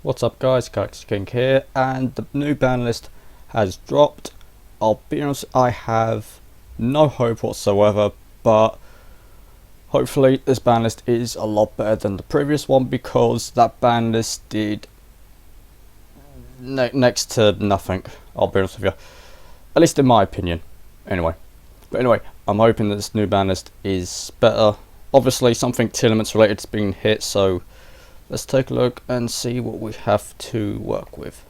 What's up guys, Galaxy King here, and the new ban list has dropped. I'll be honest, I have no hope whatsoever, but hopefully this ban list is a lot better than the previous one, because that ban list did next to nothing, I'll be honest with you. At least in my opinion, anyway. But anyway, I'm hoping that this new ban list is better. Obviously something Telements related is being hit, so let's take a look and see what we have to work with.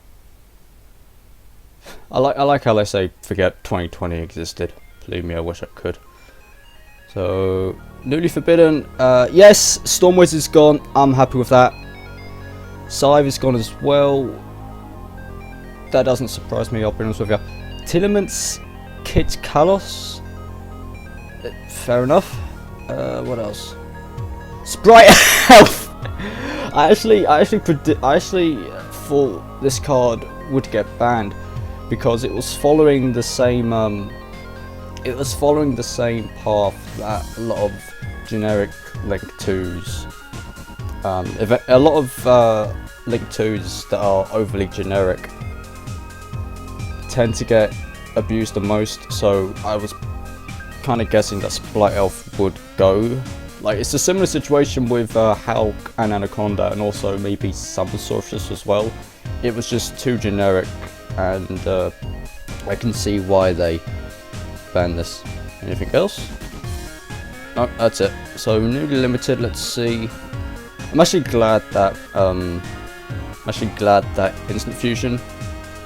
I like how they say forget 2020 existed. Believe me, I wish I could. So newly forbidden. Yes, Stormwiz is gone. I'm happy with that. Scythe is gone as well. That doesn't surprise me, I'll be honest with you. Telements, Kit Kalos. Fair enough. What else? Sprite Health. I actually thought this card would get banned because it was following the same path that a lot of generic Link 2s, a lot of Link 2s that are overly generic tend to get abused the most. So I was kind of guessing that Sprite Elf would go. Like, it's a similar situation with Hulk and Anaconda, and also maybe Summer Sorceress as well. It was just too generic, and I can see why they banned this. Anything else? No, that's it. So newly limited. Let's see. I'm actually glad that Instant Fusion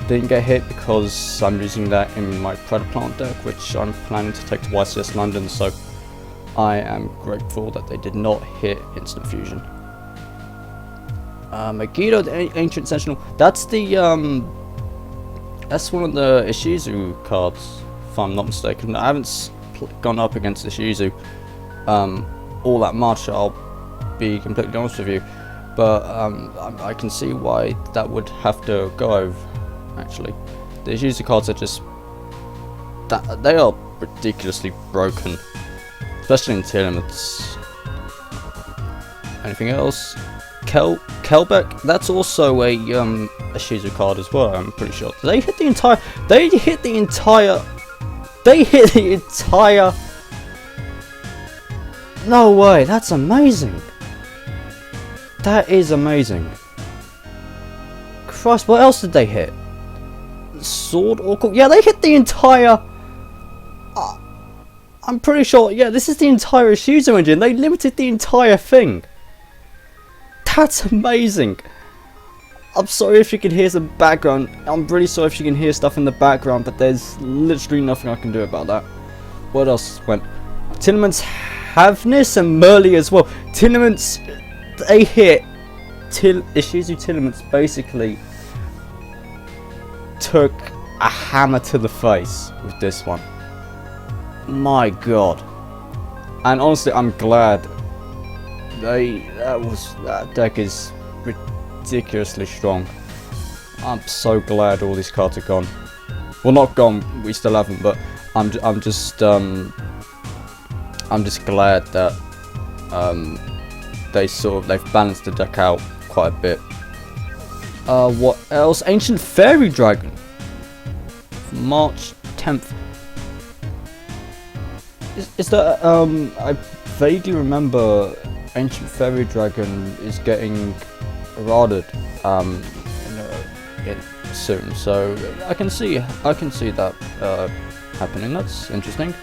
didn't get hit, because I'm using that in my Predaplant deck, which I'm planning to take to YCS London. So I am grateful that they did not hit Instant Fusion. Megiddo, the Ancient Sentinel. That's the that's one of the Ishizu cards, if I'm not mistaken. I haven't gone up against Ishizu all that much, I'll be completely honest with you. But I can see why that would have to go over. Actually, the Ishizu cards are just they are ridiculously broken. Especially in Telements. Anything else? Kelbeck, that's also a Shizu card as well, I'm pretty sure. They hit the entire No way, that's amazing. That is amazing. Christ, what else did they hit? Sword Oracle? Yeah, they hit the entire I'm pretty sure, yeah, this is the entire Ishizu engine. They limited the entire thing. That's amazing. I'm sorry if you can hear some background. I'm really sorry if you can hear stuff in the background, but there's literally nothing I can do about that. What else went? Telements, Havness, and Merly as well. Telements, they hit. Ishizu Telements basically took a hammer to the face with this one. My god. And honestly, I'm glad that deck is ridiculously strong. I'm so glad all these cards are gone. Well, not gone, we still haven't, but I'm just glad that they've balanced the deck out quite a bit. What else? Ancient Fairy Dragon, March 10th. Is that I vaguely remember Ancient Fairy Dragon is getting eroded soon, so I can see that happening. That's interesting.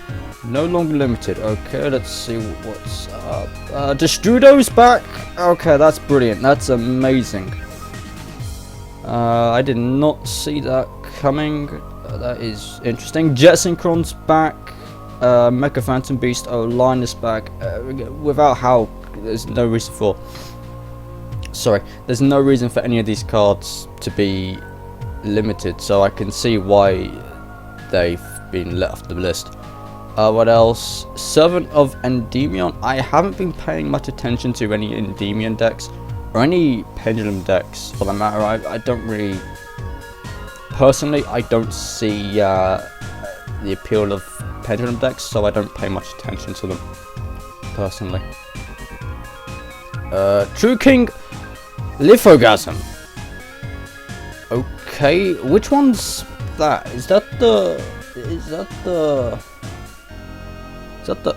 No longer limited. Okay, let's see what's up. Destrudo's back. Okay, that's brilliant. That's amazing. I did not see that coming. That is interesting. Jet Synchron's back. Mecha Phantom Beast line is back. Without Hulk, there's no reason for. There's no reason for any of these cards to be limited, so I can see why they've been let off the list. What else? Servant of Endymion. I haven't been paying much attention to any Endymion decks or any Pendulum decks for that matter. I don't really. Personally, I don't see the appeal of Pendulum decks, so I don't pay much attention to them personally. True King Lithogasm. Okay, which one's that? Is that the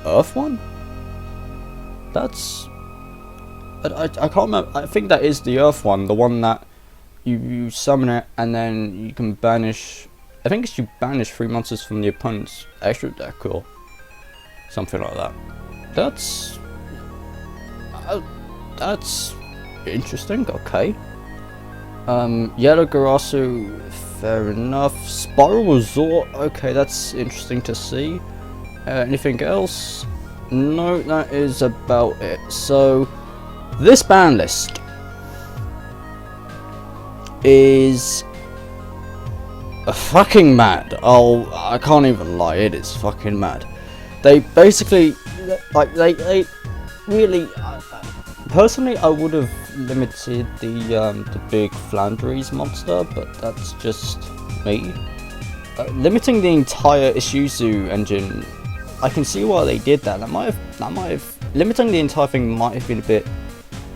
Earth one? That's... I can't remember. I think that is the Earth one, the one that you summon it and then you can banish. I think it's you banish 3 monsters from the opponent's extra deck or something like that. That's interesting. Okay. Yellow Garasu, fair enough. Spiral Resort, okay, that's interesting to see. Anything else? No, that is about it. So, this ban list is fucking mad. Oh, I can't even lie, it is fucking mad. They basically, like, they really... personally, I would have limited the big Flandries monster, but that's just me. Limiting the entire Isuzu engine, I can see why they did that. That might have limiting the entire thing might have been a bit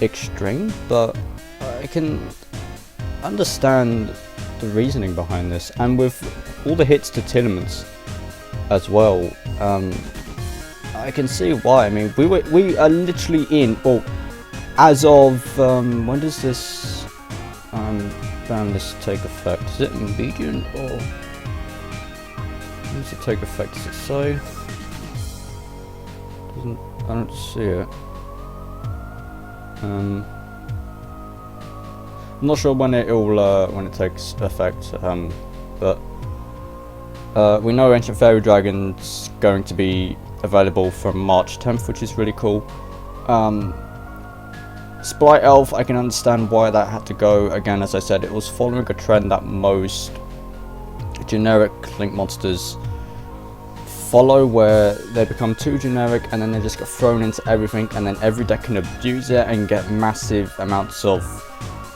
extreme, but I can understand the reasoning behind this. And with all the hits to Tillemans as well, I can see why. I mean, we are literally in, well, as of when does this ban list take effect? Is it immediate or when does it take effect? Does it say? I don't see it. I'm not sure when it takes effect. But we know Ancient Fairy Dragon's going to be available from March 10th, which is really cool. Sprite Elf, I can understand why that had to go. Again, as I said, it was following a trend that most generic Link monsters follow, where they become too generic and then they just get thrown into everything, and then every deck can abuse it and get massive amounts of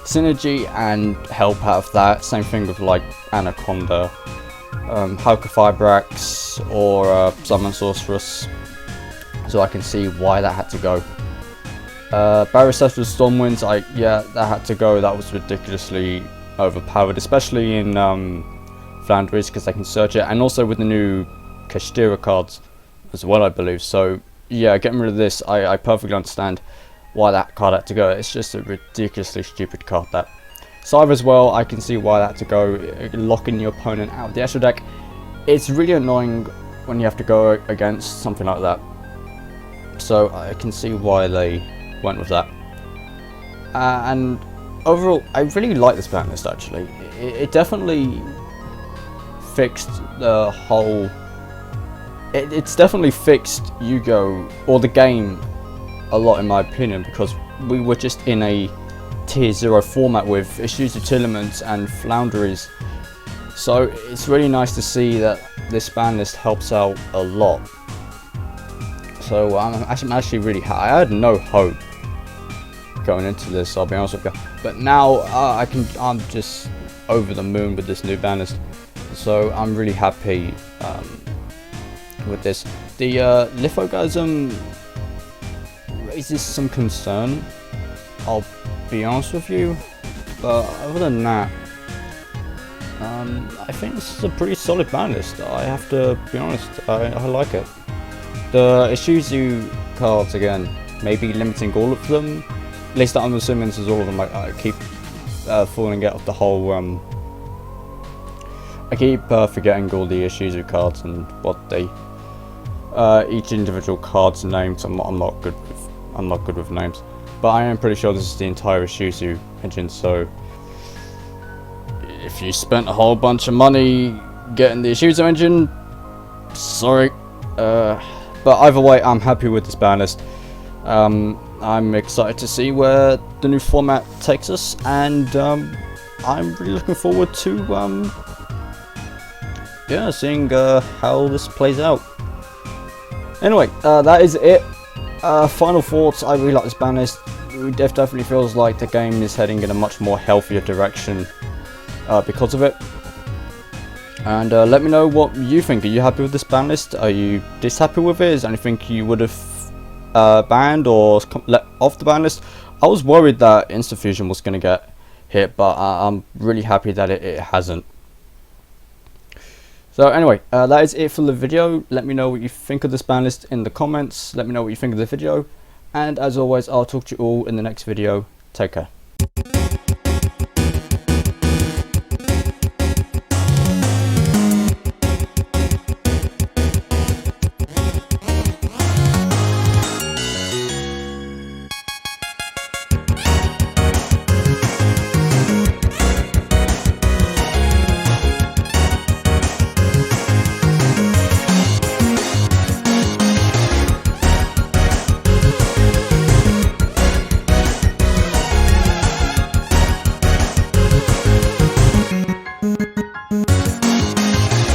synergy and help out of that. Same thing with like Anaconda, Hulka Fibrax, or Summon Sorceress. So I can see why that had to go. Barricephus Stormwinds, yeah, that had to go. That was ridiculously overpowered, especially in Flandries, because they can search it, and also with the new Kashtira cards as well, I believe. So yeah, getting rid of this, I perfectly understand why that card had to go. It's just a ridiculously stupid card. That Scythe as well, I can see why that had to go. Locking your opponent out of the extra deck, it's really annoying when you have to go against something like that. So I can see why they went with that. And overall, I really like this ban list actually. It definitely fixed the whole... It's definitely fixed Yu-Gi-Oh! Or the game a lot, in my opinion, because we were just in a tier 0 format with issues of Tillemans and Flandries. So it's really nice to see that this ban list helps out a lot. So I'm actually really happy. I had no hope going into this, I'll be honest with you, but now I'm just over the moon with this new ban list. So I'm really happy with this. The Lithogasm raises some concern, I'll be honest with you, but other than that, I think this is a pretty solid ban list. I have to be honest, I like it. The Isuzu cards, again, maybe limiting all of them. At least I'm assuming this is all of them. I keep falling out of the whole... I keep forgetting all the Isuzu cards and what they... each individual card's names. I'm not good with names. But I am pretty sure this is the entire Isuzu engine, so... if you spent a whole bunch of money getting the Isuzu engine, sorry. But either way, I'm happy with this ban list. I'm excited to see where the new format takes us, and I'm really looking forward to seeing how this plays out. Anyway, that is it. Final thoughts. I really like this ban list. It definitely feels like the game is heading in a much more healthier direction because of it. And let me know what you think. Are you happy with this ban list? Are you dishappy with it? Is there anything you would have banned or let off the ban list? I was worried that Instafusion was going to get hit, but I'm really happy that it hasn't. So anyway, that is it for the video. Let me know what you think of this ban list in the comments. Let me know what you think of the video. And as always, I'll talk to you all in the next video. Take care.